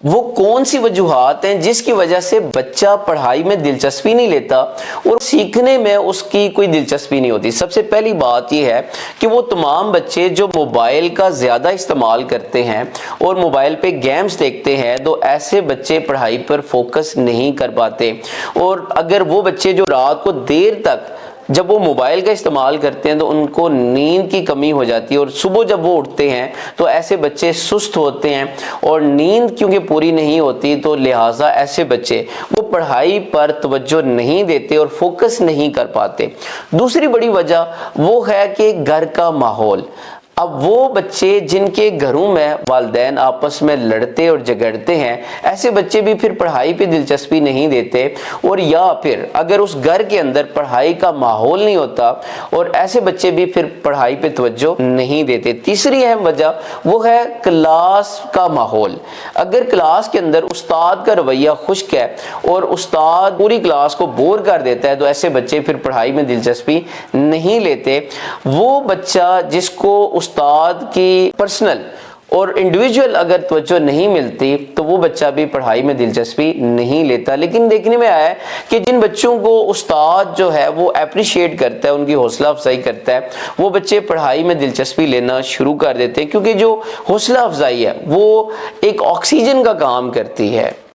وہ کون سی وجوہات ہیں جس کی وجہ سے بچہ پڑھائی میں دلچسپی نہیں لیتا اور سیکھنے میں اس کی کوئی دلچسپی نہیں ہوتی؟ سب سے پہلی بات یہ ہے کہ وہ تمام بچے جو موبائل کا زیادہ استعمال کرتے ہیں اور موبائل پہ گیمز دیکھتے ہیں، تو ایسے بچے پڑھائی پر فوکس نہیں کر پاتے۔ اور اگر وہ بچے جو رات کو دیر تک جب وہ موبائل کا استعمال کرتے ہیں تو ان کو نیند کی کمی ہو جاتی ہے، اور صبح جب وہ اٹھتے ہیں تو ایسے بچے سست ہوتے ہیں، اور نیند کیونکہ پوری نہیں ہوتی تو لہٰذا ایسے بچے وہ پڑھائی پر توجہ نہیں دیتے اور فوکس نہیں کر پاتے۔ دوسری بڑی وجہ وہ ہے کہ گھر کا ماحول۔ اب وہ بچے جن کے گھروں میں والدین آپس میں لڑتے اور جھگڑتے ہیں، ایسے بچے بھی پھر پڑھائی پہ دلچسپی نہیں دیتے، اور یا پھر اگر اس گھر کے اندر پڑھائی کا ماحول نہیں ہوتا اور ایسے بچے بھی پھر پڑھائی پہ توجہ نہیں دیتے۔ تیسری اہم وجہ وہ ہے کلاس کا ماحول۔ اگر کلاس کے اندر استاد کا رویہ خشک ہے اور استاد پوری کلاس کو بور کر دیتا ہے، تو ایسے بچے پھر پڑھائی میں دلچسپی نہیں لیتے۔ وہ بچہ جس کو استاد کی پرسنل اور انڈیویجول اگر توجہ نہیں ملتی تو وہ بچہ بھی پڑھائی میں دلچسپی نہیں لیتا۔ لیکن دیکھنے میں آیا ہے کہ جن بچوں کو استاد جو ہے وہ اپریشیٹ کرتا ہے، ان کی حوصلہ افزائی کرتا ہے، وہ بچے پڑھائی میں دلچسپی لینا شروع کر دیتے ہیں، کیونکہ جو حوصلہ افزائی ہے وہ ایک آکسیجن کا کام کرتی ہے۔